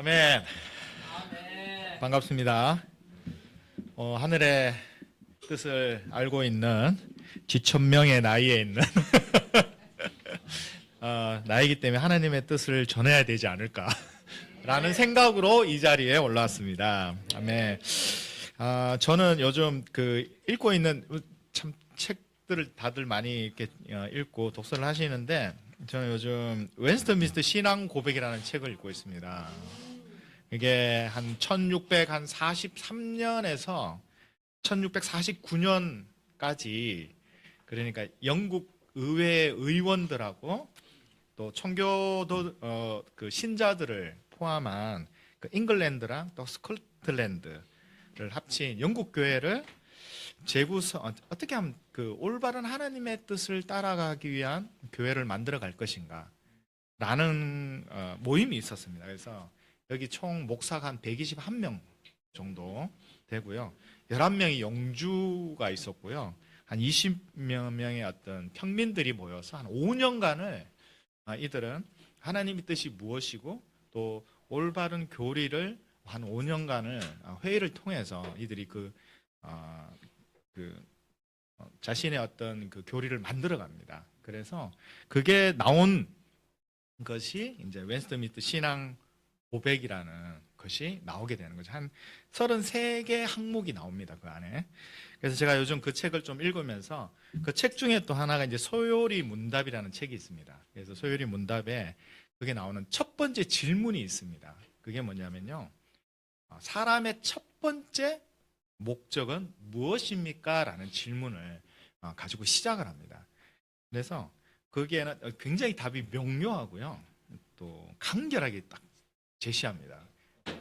아멘. 반갑습니다. 하늘의 뜻을 알고 있는 지천명의 나이에 있는 나이기 때문에 하나님의 뜻을 전해야 되지 않을까라는 생각으로 이 자리에 올라왔습니다. 아멘. 저는 요즘 읽고 있는 참 책들을 다들 많이 이렇게 읽고 독서를 하시는데 저는 요즘 웨스트민스터 신앙 고백이라는 책을 읽고 있습니다. 이게 한 1643년에서 1649년까지 그러니까 영국 의회 의원들하고 또 청교도 그 신자들을 포함한 그 잉글랜드랑 또 스코틀랜드를 합친 영국 교회를 어떻게 하면 그 올바른 하나님의 뜻을 따라가기 위한 교회를 만들어 갈 것인가 라는 모임이 있었습니다. 그래서 여기 총 목사가 한 121명 정도 되고요. 11명이 영주가 있었고요. 한 20여 명의 어떤 평민들이 모여서 한 5년간을 이들은 하나님의 뜻이 무엇이고 또 올바른 교리를 한 5년간을 회의를 통해서 이들이 자신의 어떤 그 교리를 만들어 갑니다. 그래서 그게 나온 것이 이제 웨스트민스터 신앙 고백이라는 것이 나오게 되는 거죠. 한 33개 항목이 나옵니다. 그 안에. 그래서 제가 요즘 그 책을 좀 읽으면서 그 책 중에 또 하나가 이제 소요리 문답이라는 책이 있습니다. 그래서 소요리 문답에 그게 나오는 첫 번째 질문이 있습니다. 그게 뭐냐면요. 사람의 첫 번째 목적은 무엇입니까? 라는 질문을 가지고 시작을 합니다. 그래서 거기에는 굉장히 답이 명료하고요. 또 간결하게 딱 제시합니다.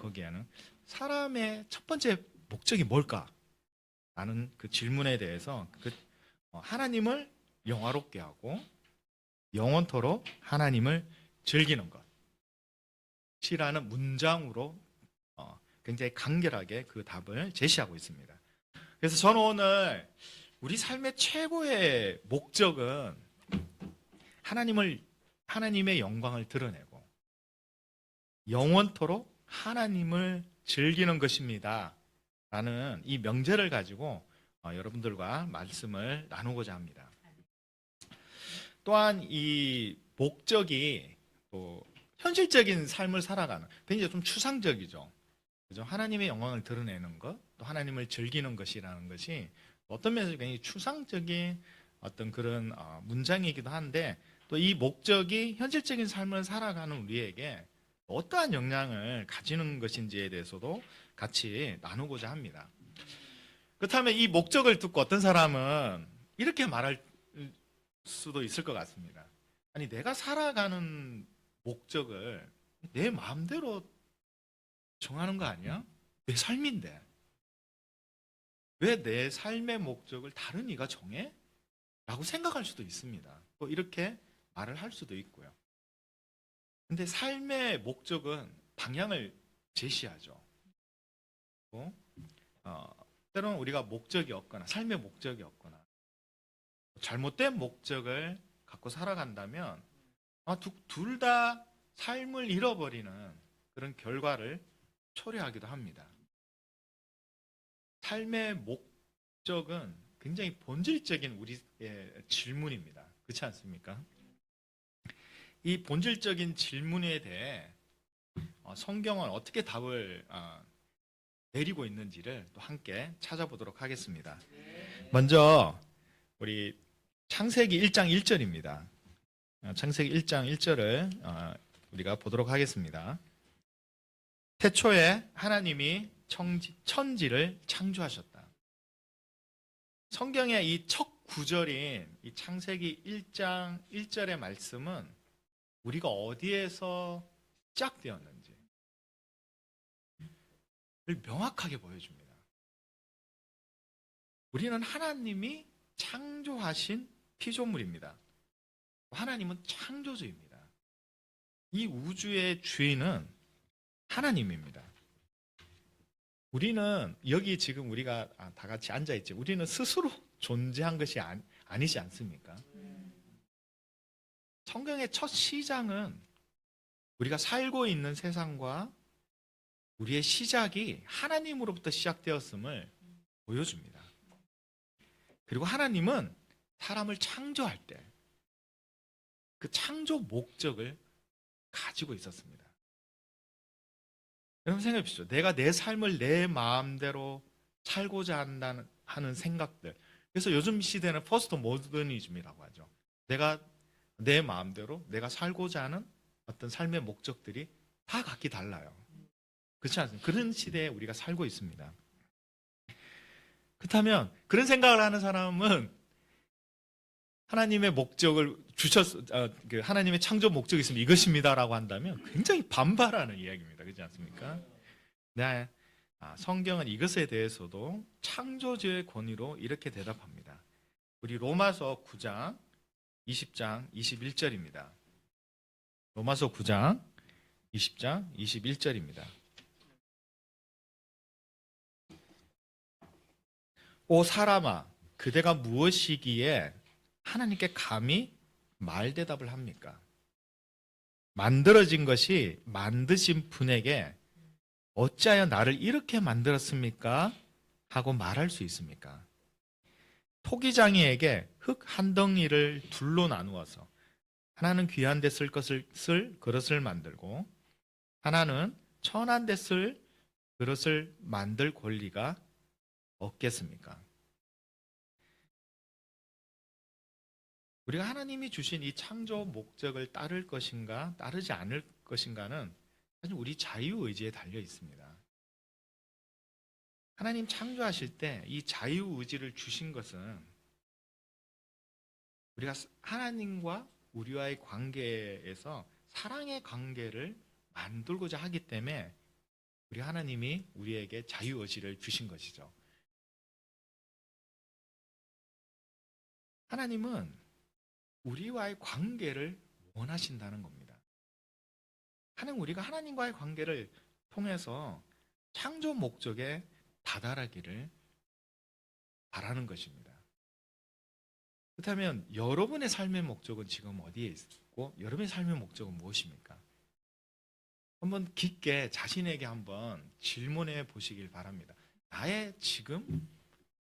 거기에는 사람의 첫 번째 목적이 뭘까? 라는 그 질문에 대해서 하나님을 영화롭게 하고 영원토록 하나님을 즐기는 것이라는 문장으로 굉장히 간결하게 그 답을 제시하고 있습니다. 그래서 저는 오늘 우리 삶의 최고의 목적은 하나님의 영광을 드러내고 영원토록 하나님을 즐기는 것입니다. 라는 이 명제를 가지고 여러분들과 말씀을 나누고자 합니다. 또한 이 목적이 또 현실적인 삶을 살아가는 굉장히 좀 추상적이죠. 그죠? 하나님의 영광을 드러내는 것, 또 하나님을 즐기는 것이라는 것이 어떤 면에서 굉장히 추상적인 어떤 그런 문장이기도 한데 또 이 목적이 현실적인 삶을 살아가는 우리에게 어떠한 영향을 가지는 것인지에 대해서도 같이 나누고자 합니다. 그렇다면 이 목적을 듣고 어떤 사람은 이렇게 말할 수도 있을 것 같습니다. 아니, 내가 살아가는 목적을 내 마음대로 정하는 거 아니야? 내 삶인데. 왜 내 삶의 목적을 다른 이가 정해? 라고 생각할 수도 있습니다. 또 이렇게 말을 할 수도 있고요. 근데 삶의 목적은 방향을 제시하죠. 때로는 우리가 목적이 없거나 삶의 목적이 없거나 잘못된 목적을 갖고 살아간다면 둘 다 삶을 잃어버리는 그런 결과를 초래하기도 합니다. 삶의 목적은 굉장히 본질적인 우리의 질문입니다. 그렇지 않습니까? 이 본질적인 질문에 대해 성경은 어떻게 답을 내리고 있는지를 또 함께 찾아보도록 하겠습니다. 먼저 우리 창세기 1장 1절입니다. 창세기 1장 1절을 우리가 보도록 하겠습니다. 태초에 하나님이 천지를 창조하셨다. 성경의 이 첫 구절인 이 창세기 1장 1절의 말씀은 우리가 어디에서 시작되었는지 명확하게 보여줍니다. 우리는 하나님이 창조하신 피조물입니다. 하나님은 창조주입니다. 이 우주의 주인은 하나님입니다. 우리는 여기 지금 우리가 다 같이 앉아있지. 우리는 스스로 존재한 것이 아니지 않습니까? 성경의 첫 시장은 우리가 살고 있는 세상과 우리의 시작이 하나님으로부터 시작되었음을 보여줍니다. 그리고 하나님은 사람을 창조할 때 그 창조 목적을 가지고 있었습니다. 여러분 생각해 보십시오. 내가 내 삶을 내 마음대로 살고자 하는 생각들. 그래서 요즘 시대는 포스트 모더니즘이라고 하죠. 내가 내 마음대로 내가 살고자 하는 어떤 삶의 목적들이 다 각기 달라요. 그렇지 않습니까? 그런 시대에 우리가 살고 있습니다. 그렇다면 그런 생각을 하는 사람은 하나님의 목적을 하나님의 창조 목적이 있으면 이것입니다라고 한다면 굉장히 반발하는 이야기입니다. 그렇지 않습니까? 네. 성경은 이것에 대해서도 창조주의 권위로 이렇게 대답합니다. 우리 로마서 9장 20장 21절입니다. 로마서 9장 20장 21절입니다. 오 사람아, 그대가 무엇이기에 하나님께 감히 말대답을 합니까? 만들어진 것이 만드신 분에게 어찌하여 나를 이렇게 만들었습니까? 하고 말할 수 있습니까? 토기장이에게 흙 한 덩이를 둘로 나누어서 하나는 귀한 데 쓸 것을 쓸 그릇을 만들고 하나는 천한 데 쓸 그릇을 만들 권리가 없겠습니까? 우리가 하나님이 주신 이 창조 목적을 따를 것인가 따르지 않을 것인가는 사실 우리 자유의지에 달려 있습니다. 하나님 창조하실 때 이 자유의지를 주신 것은 우리가 하나님과 우리와의 관계에서 사랑의 관계를 만들고자 하기 때문에 우리 하나님이 우리에게 자유의지를 주신 것이죠. 하나님은 우리와의 관계를 원하신다는 겁니다. 우리가 하나님과의 관계를 통해서 창조 목적에 다다르기를 바라는 것입니다. 그렇다면 여러분의 삶의 목적은 지금 어디에 있고 여러분의 삶의 목적은 무엇입니까? 한번 깊게 자신에게 한번 질문해 보시길 바랍니다. 나의 지금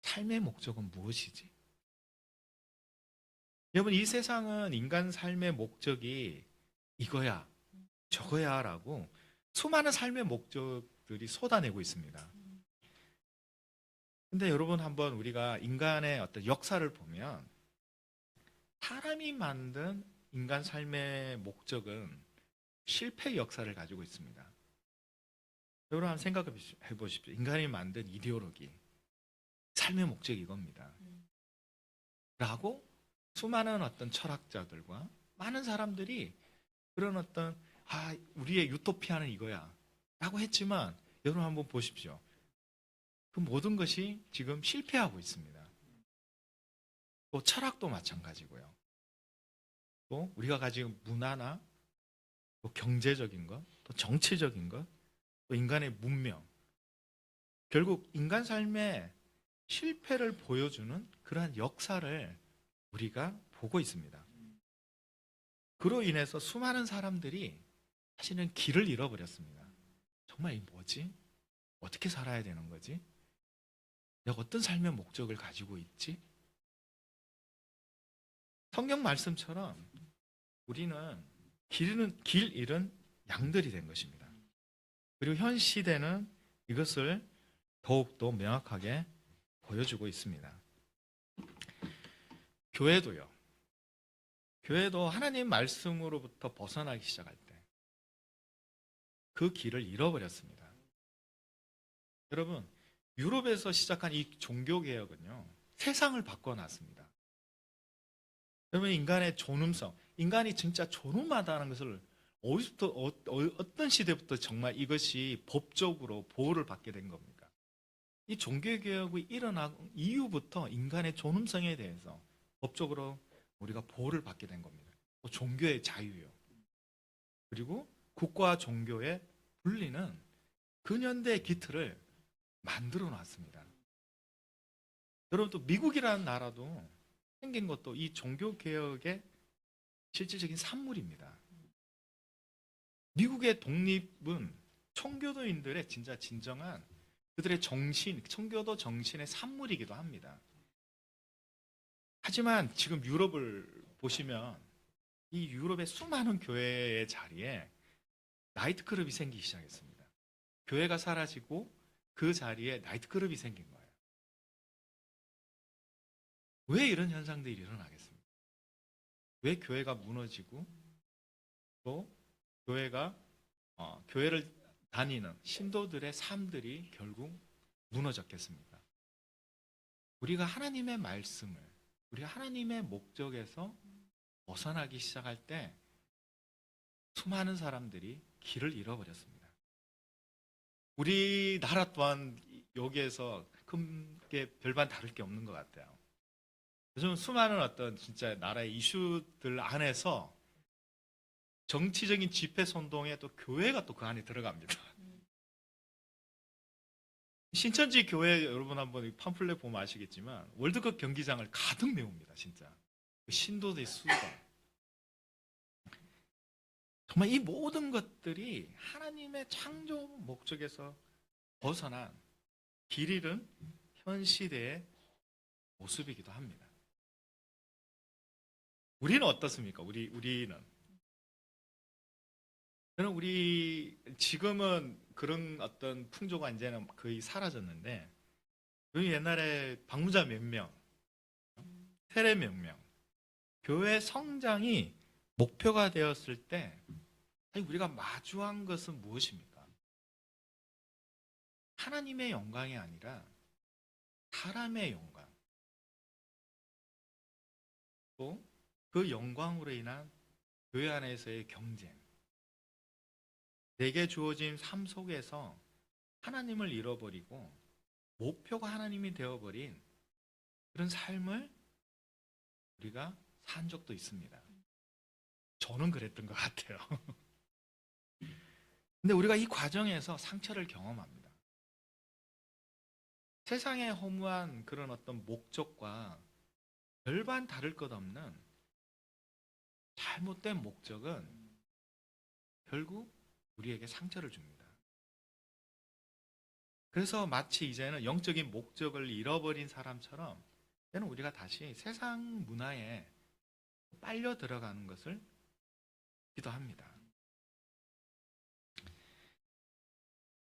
삶의 목적은 무엇이지? 여러분 이 세상은 인간 삶의 목적이 이거야 저거야 라고 수많은 삶의 목적들이 쏟아내고 있습니다. 근데 여러분 한번 우리가 인간의 어떤 역사를 보면 사람이 만든 인간 삶의 목적은 실패의 역사를 가지고 있습니다. 여러분 한번 생각해 보십시오. 인간이 만든 이데올로기 삶의 목적이 이겁니다. 라고 수많은 어떤 철학자들과 많은 사람들이 그런 어떤 우리의 유토피아는 이거야 라고 했지만 여러분 한번 보십시오. 그 모든 것이 지금 실패하고 있습니다. 또 철학도 마찬가지고요. 또 우리가 가지고 문화나 또 경제적인 것, 또 정치적인 것, 또 인간의 문명 결국 인간 삶의 실패를 보여주는 그러한 역사를 우리가 보고 있습니다. 그로 인해서 수많은 사람들이 사실은 길을 잃어버렸습니다. 정말 이 뭐지? 어떻게 살아야 되는 거지? 내가 어떤 삶의 목적을 가지고 있지? 성경 말씀처럼 우리는 길 잃은 양들이 된 것입니다. 그리고 현 시대는 이것을 더욱더 명확하게 보여주고 있습니다. 교회도 하나님 말씀으로부터 벗어나기 시작할 때 그 길을 잃어버렸습니다. 여러분, 유럽에서 시작한 이 종교개혁은요, 세상을 바꿔놨습니다. 여러분, 인간의 존엄성, 인간이 진짜 존엄하다는 것을 어떤 시대부터 정말 이것이 법적으로 보호를 받게 된 겁니까? 이 종교개혁이 일어난 이후부터 인간의 존엄성에 대해서 법적으로 우리가 보호를 받게 된 겁니다. 또 종교의 자유요. 그리고 국가와 종교의 분리는 근현대의 기틀을 만들어 놨습니다. 여러분 또 미국이라는 나라도 생긴 것도 이 종교개혁의 실질적인 산물입니다. 미국의 독립은 청교도인들의 진짜 진정한 그들의 정신, 청교도 정신의 산물이기도 합니다. 하지만 지금 유럽을 보시면 이 유럽의 수많은 교회의 자리에 나이트클럽이 생기기 시작했습니다. 교회가 사라지고 그 자리에 나이트클럽이 생긴 거예요. 왜 이런 현상들이 일어나겠습니까? 왜 교회가 무너지고 또 교회를 다니는 신도들의 삶들이 결국 무너졌겠습니까? 우리가 하나님의 말씀을, 우리가 하나님의 목적에서 벗어나기 시작할 때 수많은 사람들이 길을 잃어버렸습니다. 우리나라 또한 여기에서 크게 별반 다를 게 없는 것 같아요. 요즘 수많은 어떤 진짜 나라의 이슈들 안에서 정치적인 집회 선동에 또 교회가 또 그 안에 들어갑니다. 신천지 교회 여러분 한번 팜플렛 보면 아시겠지만 월드컵 경기장을 가득 메웁니다. 진짜 신도들의 수가. 정말 이 모든 것들이 하나님의 창조 목적에서 벗어난 길 잃은 현 시대의 모습이기도 합니다. 우리는 어떻습니까? 우리는 저는 지금은 그런 어떤 풍조가 이제는 거의 사라졌는데 우리 옛날에 방문자 몇 명, 세례 몇 명, 교회 성장이 목표가 되었을 때 우리가 마주한 것은 무엇입니까? 하나님의 영광이 아니라 사람의 영광, 또 그 영광으로 인한 교회 안에서의 경쟁, 내게 주어진 삶 속에서 하나님을 잃어버리고 목표가 하나님이 되어버린 그런 삶을 우리가 산 적도 있습니다. 저는 그랬던 것 같아요. 근데 우리가 이 과정에서 상처를 경험합니다. 세상에 허무한 그런 어떤 목적과 별반 다를 것 없는 잘못된 목적은 결국 우리에게 상처를 줍니다. 그래서 마치 이제는 영적인 목적을 잃어버린 사람처럼 이제는 우리가 다시 세상 문화에 빨려 들어가는 것을 기도합니다.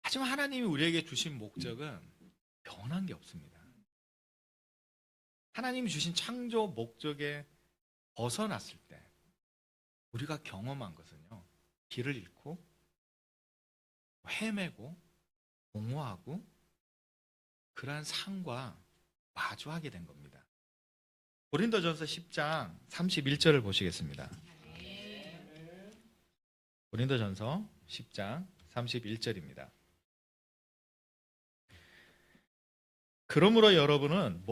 하지만 하나님이 우리에게 주신 목적은 변한 게 없습니다. 하나님이 주신 창조 목적에 벗어났을 때 우리가 경험한 것은요, 길을 잃고 헤매고 공허하고 그러한 상과 마주하게 된 겁니다. 고린도전서 10장 31절을 보시겠습니다. 고린도전서 10장 31절입니다. 그러므로 여러분은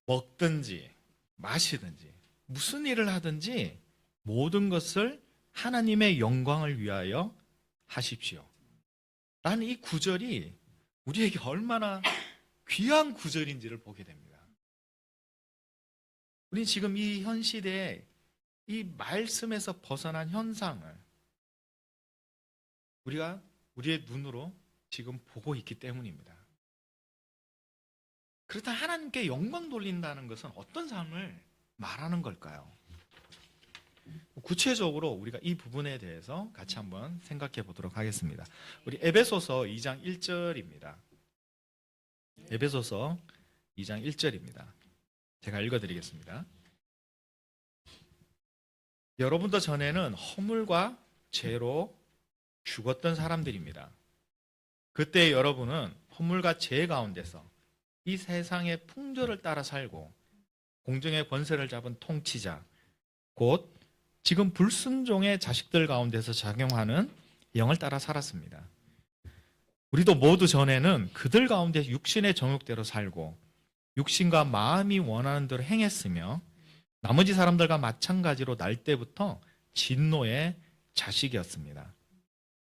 먹든지 마시든지 무슨 일을 하든지 모든 것을 하나님의 영광을 위하여 하십시오. 라는 이 구절이 우리에게 얼마나 귀한 구절인지를 보게 됩니다. 우리는 지금 이 현 시대에 이 말씀에서 벗어난 현상을 우리가 우리의 눈으로 지금 보고 있기 때문입니다. 그렇다면 하나님께 영광 돌린다는 것은 어떤 삶을 말하는 걸까요? 구체적으로 우리가 이 부분에 대해서 같이 한번 생각해 보도록 하겠습니다. 우리 에베소서 2장 1절입니다. 에베소서 2장 1절입니다. 제가 읽어드리겠습니다. 여러분도 전에는 허물과 죄로 죽었던 사람들입니다. 그때 여러분은 허물과 죄 가운데서 이 세상의 풍조를 따라 살고 공중의 권세를 잡은 통치자, 곧 지금 불순종의 자식들 가운데서 작용하는 영을 따라 살았습니다. 우리도 모두 전에는 그들 가운데 육신의 정욕대로 살고 육신과 마음이 원하는 대로 행했으며 나머지 사람들과 마찬가지로 날 때부터 진노의 자식이었습니다.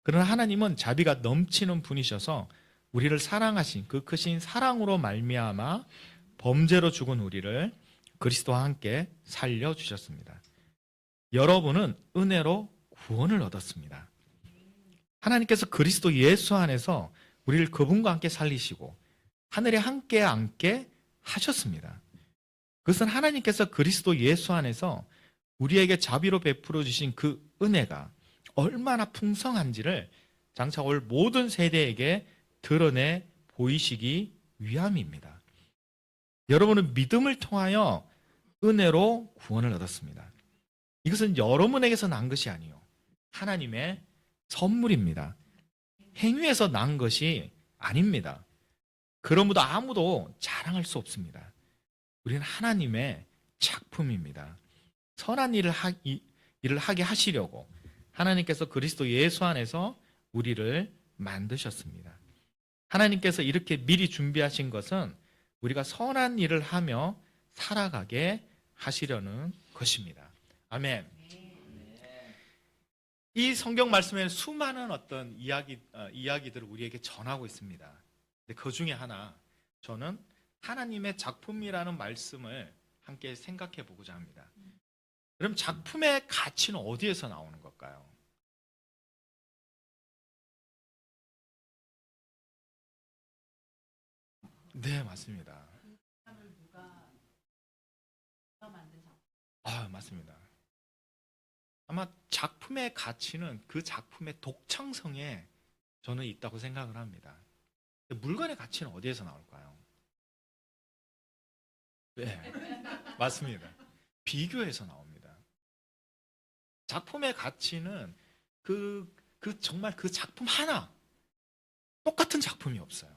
그러나 하나님은 자비가 넘치는 분이셔서 우리를 사랑하신 그 크신 사랑으로 말미암아 범죄로 죽은 우리를 그리스도와 함께 살려주셨습니다. 여러분은 은혜로 구원을 얻었습니다. 하나님께서 그리스도 예수 안에서 우리를 그분과 함께 살리시고 하늘에 함께 앉게 하셨습니다. 그것은 하나님께서 그리스도 예수 안에서 우리에게 자비로 베풀어 주신 그 은혜가 얼마나 풍성한지를 장차 올 모든 세대에게 드러내 보이시기 위함입니다. 여러분은 믿음을 통하여 은혜로 구원을 얻었습니다. 이것은 여러분에게서 난 것이 아니요 하나님의 선물입니다. 행위에서 난 것이 아닙니다. 그러므로 아무도 자랑할 수 없습니다. 우리는 하나님의 작품입니다. 선한 일을 하게 하시려고 하나님께서 그리스도 예수 안에서 우리를 만드셨습니다. 하나님께서 이렇게 미리 준비하신 것은 우리가 선한 일을 하며 살아가게 하시려는 것입니다. 아멘. 이 성경 말씀에는 수많은 어떤 이야기들을 우리에게 전하고 있습니다. 근데 그 중에 하나, 저는 하나님의 작품이라는 말씀을 함께 생각해 보고자 합니다. 그럼 작품의 가치는 어디에서 나오는 걸까요? 네, 맞습니다. 맞습니다. 아마 작품의 가치는 그 작품의 독창성에 저는 있다고 생각을 합니다. 물건의 가치는 어디에서 나올까요? 네, 맞습니다. 비교에서 나옵니다. 작품의 가치는 정말 그 작품 하나, 똑같은 작품이 없어요.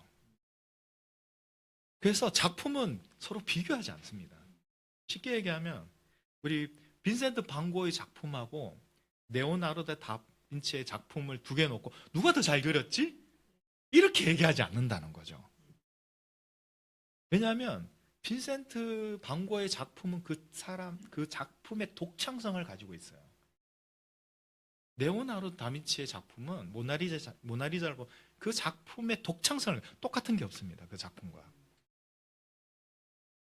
그래서 작품은 서로 비교하지 않습니다. 쉽게 얘기하면 우리 빈센트 반 고의 작품하고 레오나르도 다빈치의 작품을 두 개 놓고 누가 더 잘 그렸지? 이렇게 얘기하지 않는다는 거죠. 왜냐하면 빈센트 반 고의 작품은 그 작품의 독창성을 가지고 있어요. 레오나르도 다빈치의 작품은 모나리자를 보면 그 작품의 독창성을 똑같은 게 없습니다. 그 작품과.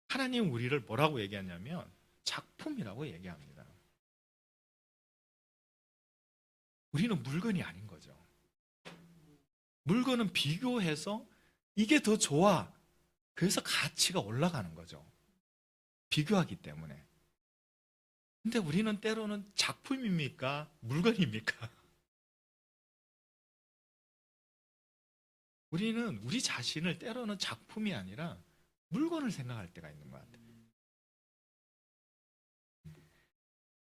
하나님은 우리를 뭐라고 얘기하냐면 작품이라고 얘기합니다. 우리는 물건이 아닌 거죠. 물건은 비교해서 이게 더 좋아. 그래서 가치가 올라가는 거죠. 비교하기 때문에. 근데 우리는 때로는 작품입니까? 물건입니까? 우리는 우리 자신을 때로는 작품이 아니라 물건을 생각할 때가 있는 것 같아요.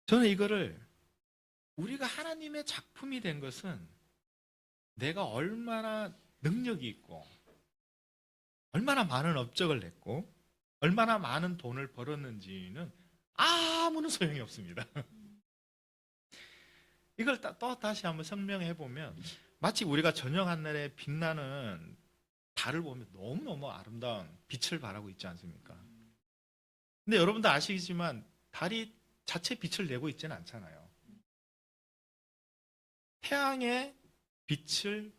저는 이거를 우리가 하나님의 작품이 된 것은 내가 얼마나 능력이 있고 얼마나 많은 업적을 냈고 얼마나 많은 돈을 벌었는지는 아무런 소용이 없습니다. 이걸 또 다시 한번 설명해 보면 마치 우리가 저녁 하늘에 빛나는 달을 보면 너무너무 아름다운 빛을 발하고 있지 않습니까? 근데 여러분도 아시겠지만 달이 자체 빛을 내고 있지는 않잖아요. 태양의 빛을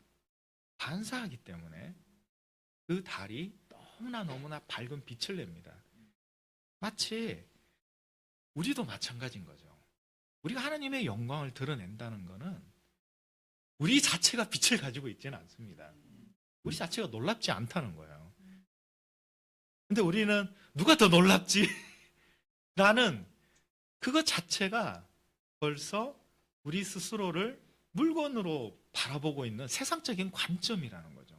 반사하기 때문에 그 달이 너무나 밝은 빛을 냅니다. 마치 우리도 마찬가지인 거죠. 우리가 하나님의 영광을 드러낸다는 것은 우리 자체가 빛을 가지고 있지는 않습니다. 우리 자체가 놀랍지 않다는 거예요. 근데 우리는 누가 더 놀랍지? 라는 그것 자체가 벌써 우리 스스로를 물건으로 바라보고 있는 세상적인 관점이라는 거죠.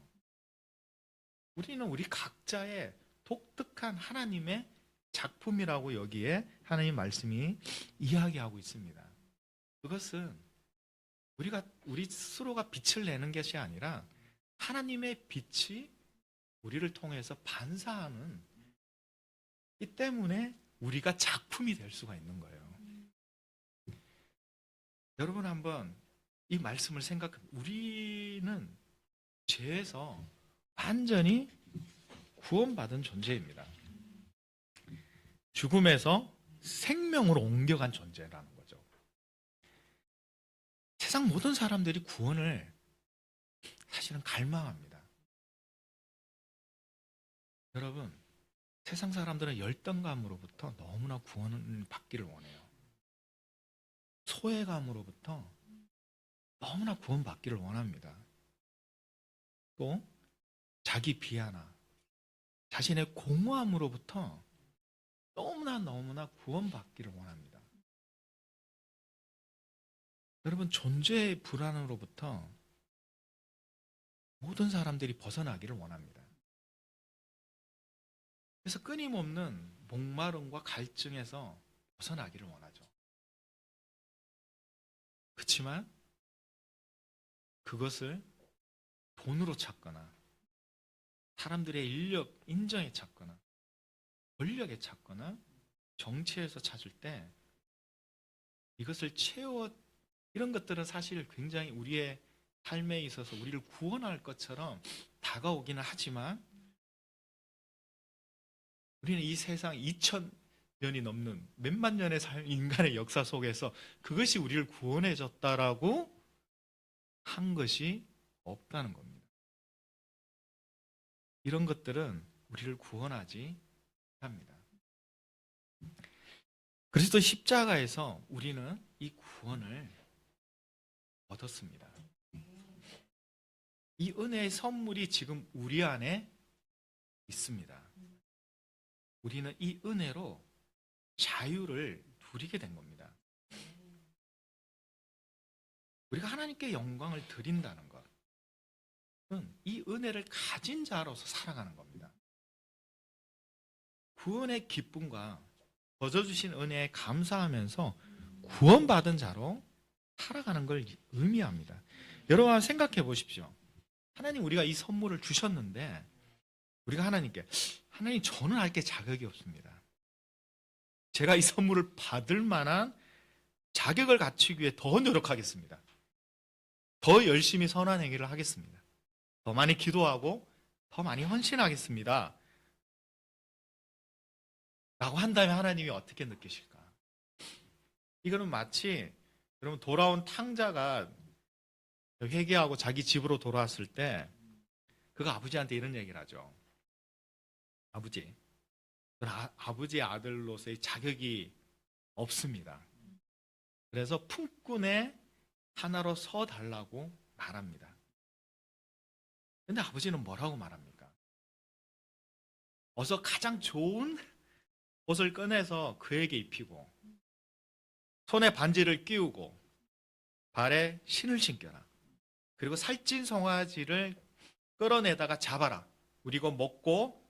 우리는 우리 각자의 독특한 하나님의 작품이라고 여기에 하나님 말씀이 이야기하고 있습니다. 그것은 우리 스스로가 빛을 내는 것이 아니라 하나님의 빛이 우리를 통해서 반사하는 이 때문에 우리가 작품이 될 수가 있는 거예요. 여러분 한번 이 말씀을 우리는 죄에서 완전히 구원받은 존재입니다. 죽음에서 생명으로 옮겨간 존재라는 거죠. 세상 모든 사람들이 구원을 사실은 갈망합니다. 여러분, 세상 사람들은 열등감으로부터 너무나 구원을 받기를 원해요. 소외감으로부터 너무나 구원받기를 원합니다. 또 자기 비하나 자신의 공허함으로부터 너무나 구원받기를 원합니다. 여러분, 존재의 불안으로부터 모든 사람들이 벗어나기를 원합니다. 그래서 끊임없는 목마름과 갈증에서 벗어나기를 원하죠. 그렇지만 그것을 돈으로 찾거나 사람들의 인정에 찾거나 권력에 찾거나 정치에서 찾을 때 이것을 이런 것들은 사실 굉장히 우리의 삶에 있어서 우리를 구원할 것처럼 다가오기는 하지만 우리는 이 세상 2000년이 넘는 몇만 년의 인간의 역사 속에서 그것이 우리를 구원해 줬다라고 한 것이 없다는 겁니다. 이런 것들은 우리를 구원하지 합니다. 그리스도 십자가에서 우리는 이 구원을 얻었습니다. 이 은혜의 선물이 지금 우리 안에 있습니다. 우리는 이 은혜로 자유를 누리게 된 겁니다. 우리가 하나님께 영광을 드린다는 것은 이 은혜를 가진 자로서 살아가는 겁니다. 구원의 기쁨과 거저주신 은혜에 감사하면서 구원받은 자로 살아가는 걸 의미합니다. 여러분 생각해 보십시오. 하나님, 우리가 이 선물을 주셨는데 우리가 하나님께, 하나님, 저는 할 게 자격이 없습니다. 제가 이 선물을 받을 만한 자격을 갖추기 위해 더 노력하겠습니다. 더 열심히 선한 행위를 하겠습니다. 더 많이 기도하고 더 많이 헌신하겠습니다. 라고 한다면 하나님이 어떻게 느끼실까? 이거는 마치 여러분 돌아온 탕자가 회개하고 자기 집으로 돌아왔을 때 그가 아버지한테 이런 얘기를 하죠. 아버지, 아버지의 아들로서의 자격이 없습니다. 그래서 품꾼의 하나로 서달라고 말합니다. 근데 아버지는 뭐라고 말합니까? 어서 가장 좋은 옷을 꺼내서 그에게 입히고 손에 반지를 끼우고 발에 신을 신겨라. 그리고 살찐 송아지를 끌어내다가 잡아라. 우리가 먹고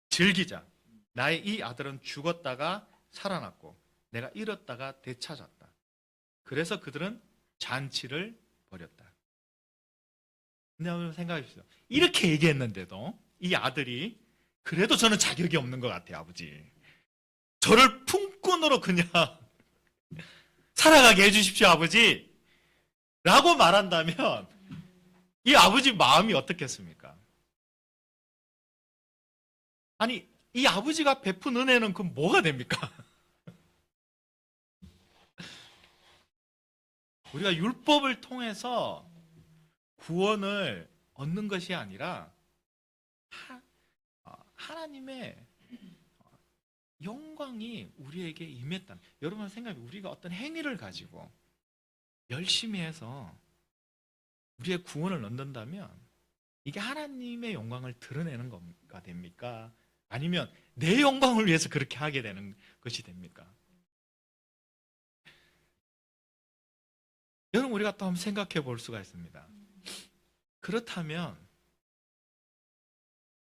즐기자. 나의 이 아들은 죽었다가 살아났고 내가 잃었다가 되찾았다. 그래서 그들은 잔치를 벌였다. 근데 한번 생각해 보세요. 이렇게 얘기했는데도 이 아들이 그래도 저는 자격이 없는 것 같아요, 아버지. 저를 품꾼으로 그냥 살아가게 해주십시오, 아버지. 라고 말한다면 이 아버지 마음이 어떻겠습니까? 아니, 이 아버지가 베푼 은혜는 그럼 뭐가 됩니까? 우리가 율법을 통해서 구원을 얻는 것이 아니라 하나님의 영광이 우리에게 임했다. 여러분 생각해, 우리가 어떤 행위를 가지고 열심히 해서 우리의 구원을 얻는다면 이게 하나님의 영광을 드러내는 것가 됩니까? 아니면 내 영광을 위해서 그렇게 하게 되는 것이 됩니까? 여러분, 우리가 또 한번 생각해 볼 수가 있습니다. 그렇다면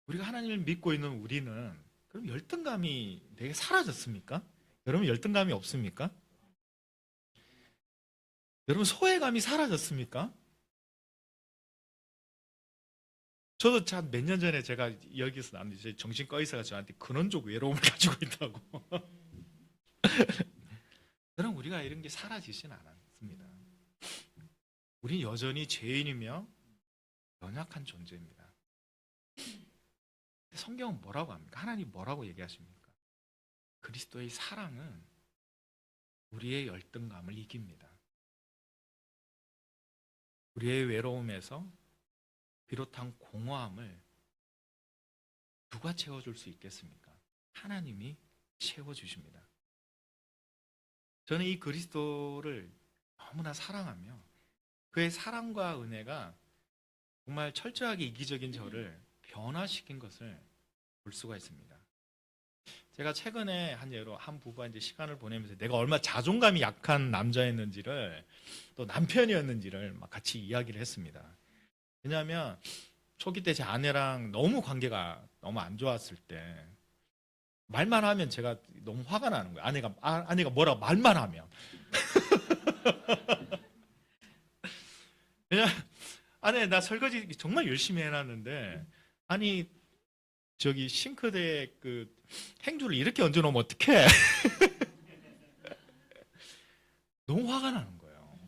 우리가 하나님을 믿고 있는 우리는 그럼 열등감이 되게 사라졌습니까? 여러분, 열등감이 없습니까? 여러분, 소외감이 사라졌습니까? 저도 참 몇 년 전에 제가 여기서 나왔는데 정신과 의사가 저한테 근원적 외로움을 가지고 있다고. 여러분, 우리가 이런 게 사라지진 않았습니다. 우린 여전히 죄인이며 연약한 존재입니다. 성경은 뭐라고 합니까? 하나님 뭐라고 얘기하십니까? 그리스도의 사랑은 우리의 열등감을 이깁니다. 우리의 외로움에서 비롯한 공허함을 누가 채워줄 수 있겠습니까? 하나님이 채워주십니다. 저는 이 그리스도를 너무나 사랑하며 그의 사랑과 은혜가 정말 철저하게 이기적인 저를 변화시킨 것을 볼 수가 있습니다. 제가 최근에 한 예로 한 부부와 이제 시간을 보내면서 내가 얼마나 자존감이 약한 남자였는지를 또 남편이었는지를 막 같이 이야기를 했습니다. 왜냐하면 초기 때 제 아내랑 너무 관계가 너무 안 좋았을 때 말만 하면 제가 너무 화가 나는 거예요. 아내가 뭐라고 말만 하면. 왜냐 아내 나 설거지 정말 열심히 해놨는데 아니 저기 싱크대에 그 행주를 이렇게 얹어놓으면 어떡해? 너무 화가 나는 거예요.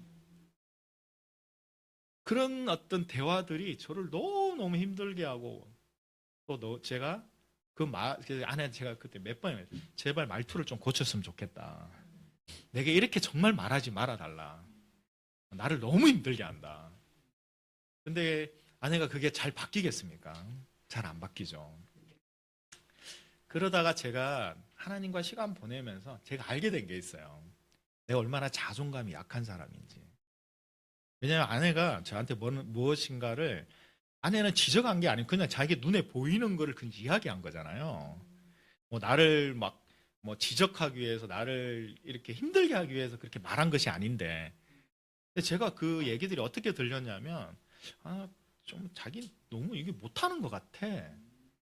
그런 어떤 대화들이 저를 너무너무 힘들게 하고 또 제가 그 아내 제가 그때 몇 번 제발 말투를 좀 고쳤으면 좋겠다. 내가 이렇게 정말 말하지 말아달라. 나를 너무 힘들게 한다. 근데 아내가 그게 잘 바뀌겠습니까? 잘 안 바뀌죠. 그러다가 제가 하나님과 시간 보내면서 제가 알게 된 게 있어요. 내가 얼마나 자존감이 약한 사람인지. 왜냐하면 아내가 저한테 무엇인가를 아내는 지적한 게 아니고 그냥 자기 눈에 보이는 거를 그냥 이야기한 거잖아요. 뭐 나를 막 뭐 지적하기 위해서 나를 이렇게 힘들게 하기 위해서 그렇게 말한 것이 아닌데 근데 제가 그 얘기들이 어떻게 들렸냐면 좀 자기 너무 이게 못하는 것 같아.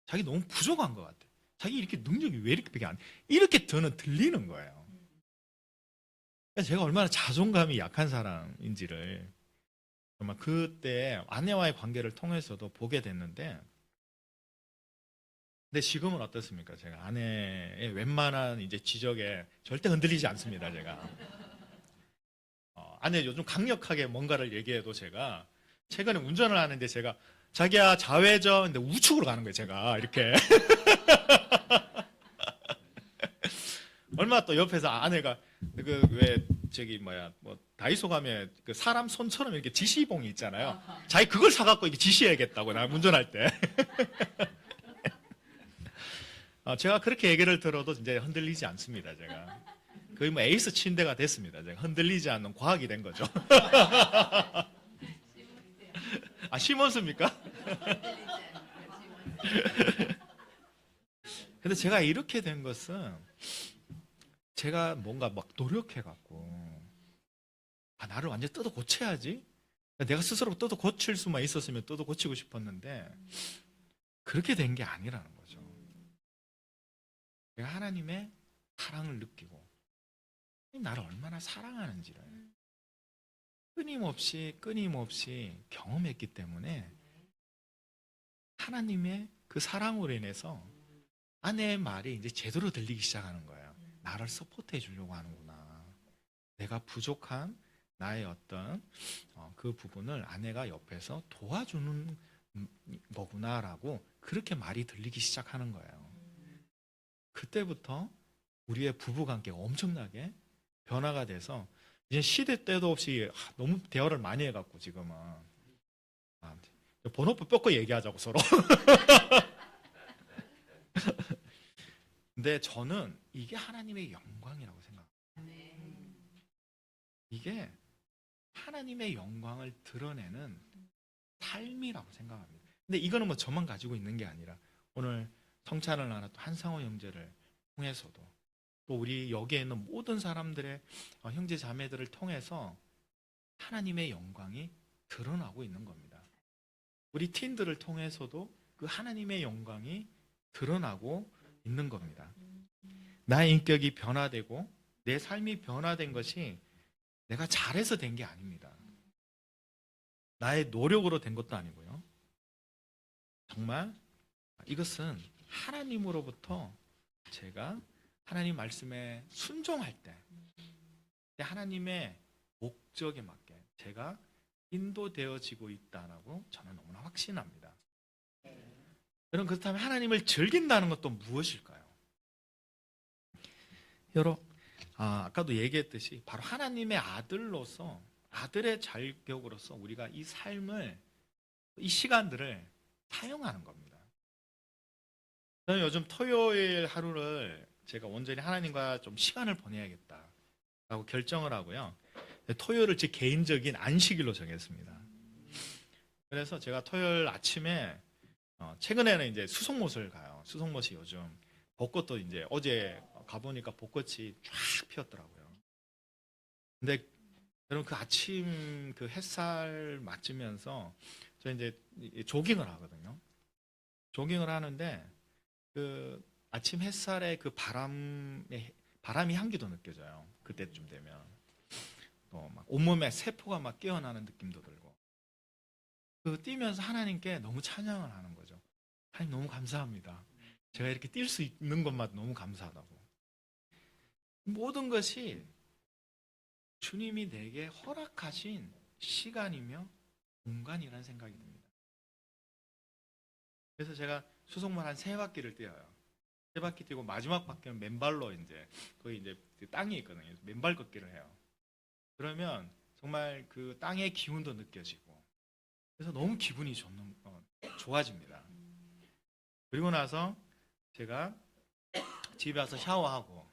자기 너무 부족한 것 같아. 자기 이렇게 능력이 왜 이렇게 밖에 안 이렇게 저는 들리는 거예요. 제가 얼마나 자존감이 약한 사람인지를 정말 그때 아내와의 관계를 통해서도 보게 됐는데 근데 지금은 어떻습니까? 제가 아내의 웬만한 이제 지적에 절대 흔들리지 않습니다. 제가 아내 요즘 강력하게 뭔가를 얘기해도 제가 최근에 운전을 하는데 제가 자기야 좌회전 근데 우측으로 가는 거예요. 제가 이렇게 얼마 또 옆에서 아내가 그 왜 저기 뭐야 뭐 다이소 가면 그 사람 손처럼 이렇게 지시봉이 있잖아요. 자기 그걸 사갖고 이렇게 지시해야겠다고 나 운전할 때. 제가 그렇게 얘기를 들어도 이제 흔들리지 않습니다. 제가 거의 뭐 에이스 침대가 됐습니다. 제가 흔들리지 않는 과학이 된 거죠. 심었습니까? 근데 제가 이렇게 된 것은 제가 뭔가 막 노력해갖고 나를 완전 뜯어 고쳐야지. 내가 스스로 뜯어 고칠 수만 있었으면 뜯어 고치고 싶었는데 그렇게 된 게 아니라는 거죠. 내가 하나님의 사랑을 느끼고 나를 얼마나 사랑하는지를 끊임없이 경험했기 때문에 하나님의 그 사랑으로 인해서 아내의 말이 이제 제대로 들리기 시작하는 거예요. 나를 서포트해 주려고 하는구나. 내가 부족한 나의 어떤 그 부분을 아내가 옆에서 도와주는 거구나라고 그렇게 말이 들리기 시작하는 거예요. 그때부터 우리의 부부관계가 엄청나게 변화가 돼서 이제 시대 때도 없이 너무 대화를 많이 해갖고 지금은 번호표 뺏고 얘기하자고 서로. 근데 저는 이게 하나님의 영광이라고 생각합니다. 이게 하나님의 영광을 드러내는 삶이라고 생각합니다. 근데 이거는 뭐 저만 가지고 있는 게 아니라 오늘 성찬을 나눴던 한상호 형제를 통해서도 또 우리 여기에 있는 모든 사람들의 형제 자매들을 통해서 하나님의 영광이 드러나고 있는 겁니다. 우리 팀들을 통해서도 그 하나님의 영광이 드러나고 있는 겁니다. 나의 인격이 변화되고 내 삶이 변화된 것이 내가 잘해서 된 게 아닙니다. 나의 노력으로 된 것도 아니고요. 정말 이것은 하나님으로부터 제가 하나님 말씀에 순종할 때 하나님의 목적에 맞게 제가 인도되어지고 있다라고 저는 너무나 확신합니다. 여러분 그렇다면 하나님을 즐긴다는 것도 무엇일까요? 여러분 아까도 얘기했듯이 바로 하나님의 아들로서 아들의 자격으로서 우리가 이 삶을 이 시간들을 사용하는 겁니다. 저는 요즘 토요일 하루를 제가 온전히 하나님과 좀 시간을 보내야겠다라고 결정을 하고요. 토요일을 제 개인적인 안식일로 정했습니다. 그래서 제가 토요일 아침에 최근에는 이제 수송못을 가요. 수송못이 요즘 벚꽃도 이제 어제 가보니까 벚꽃이 쫙 피었더라고요. 근데 여러분 그 아침 그 햇살 맞으면서 저 이제 조깅을 하거든요. 조깅을 하는데 그 아침 햇살에 그 바람이 향기도 느껴져요. 그때쯤 되면 또 막 온몸에 세포가 막 깨어나는 느낌도 들고 그 뛰면서 하나님께 너무 찬양을 하는 거죠. 하나님 너무 감사합니다. 제가 이렇게 뛸 수 있는 것만 너무 감사하다고. 모든 것이 주님이 내게 허락하신 시간이며 공간이라는 생각이 듭니다. 그래서 제가 수송만 한 3바퀴를 뛰어요. 3바퀴 뛰고 마지막 바퀴는 맨발로 이제 거기 이제 땅이 있거든요. 맨발 걷기를 해요. 그러면 정말 그 땅의 기운도 느껴지고 그래서 너무 기분이 좋아집니다. 그리고 나서 제가 집에 와서 샤워하고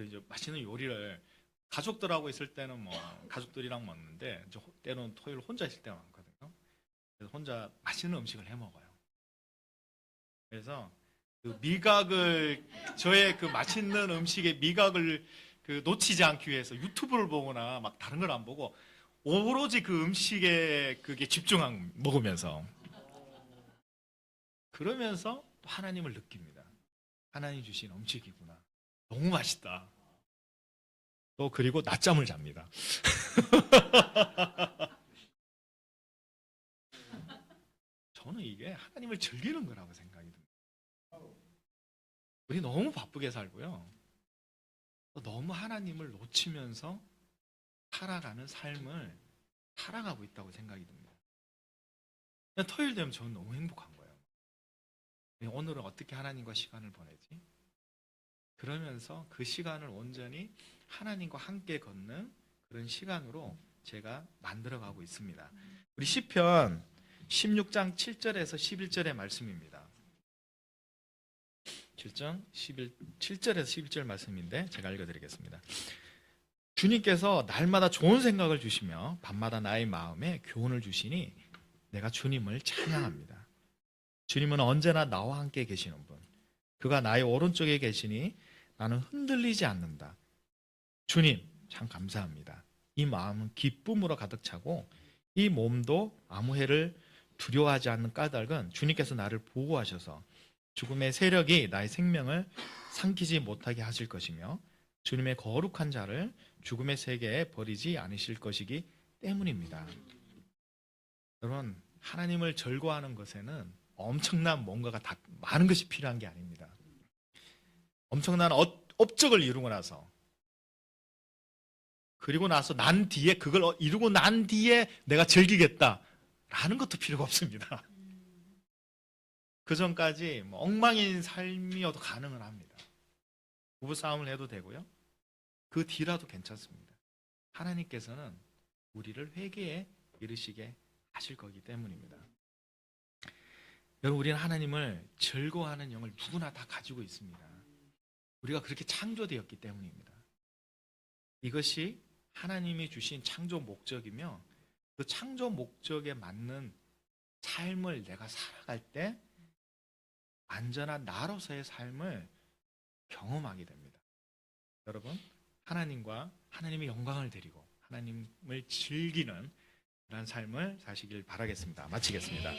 이제 맛있는 요리를 가족들하고 있을 때는 뭐 가족들이랑 먹는데 때로는 토요일 혼자 있을 때가 많거든요. 그래서 혼자 맛있는 음식을 해 먹어요. 그래서 그 미각을 저의 그 맛있는 음식의 미각을 그 놓치지 않기 위해서 유튜브를 보거나 막 다른 걸 안 보고 오로지 그 음식에 그게 집중한 먹으면서 그러면서 또 하나님을 느낍니다. 하나님 주신 음식이구나. 너무 맛있다. 또 그리고 낮잠을 잡니다. 저는 이게 하나님을 즐기는 거라고 생각이 듭니다. 우리 너무 바쁘게 살고요. 너무 하나님을 놓치면서 살아가는 삶을 살아가고 있다고 생각이 듭니다. 그냥 토요일 되면 저는 너무 행복한 거예요. 오늘은 어떻게 하나님과 시간을 보내지? 그러면서 그 시간을 온전히 하나님과 함께 걷는 그런 시간으로 제가 만들어가고 있습니다. 우리 시편 16장 7절에서 11절의 말씀입니다. 7절에서 11절 말씀인데 제가 읽어드리겠습니다. 주님께서 날마다 좋은 생각을 주시며 밤마다 나의 마음에 교훈을 주시니 내가 주님을 찬양합니다. 주님은 언제나 나와 함께 계시는 분. 그가 나의 오른쪽에 계시니 나는 흔들리지 않는다. 주님, 참 감사합니다. 이 마음은 기쁨으로 가득 차고 이 몸도 아무 해를 두려워하지 않는 까닭은 주님께서 나를 보호하셔서 죽음의 세력이 나의 생명을 삼키지 못하게 하실 것이며 주님의 거룩한 자를 죽음의 세계에 버리지 않으실 것이기 때문입니다. 여러분, 하나님을 절거하는 것에는 엄청난 뭔가가 다 많은 것이 필요한 게 아닙니다. 엄청난 업적을 이루고 나서 그리고 나서 난 뒤에 그걸 이루고 난 뒤에 내가 즐기겠다라는 것도 필요가 없습니다. 그 전까지 뭐 엉망인 삶이어도 가능은 합니다. 부부싸움을 해도 되고요. 그 뒤라도 괜찮습니다. 하나님께서는 우리를 회개에 이르시게 하실 거기 때문입니다. 여러분, 우리는 하나님을 즐거워하는 영을 누구나 다 가지고 있습니다. 우리가 그렇게 창조되었기 때문입니다. 이것이 하나님이 주신 창조 목적이며 그 창조 목적에 맞는 삶을 내가 살아갈 때 완전한 나로서의 삶을 경험하게 됩니다. 여러분, 하나님과 하나님의 영광을 드리고 하나님을 즐기는 그런 삶을 사시길 바라겠습니다. 마치겠습니다.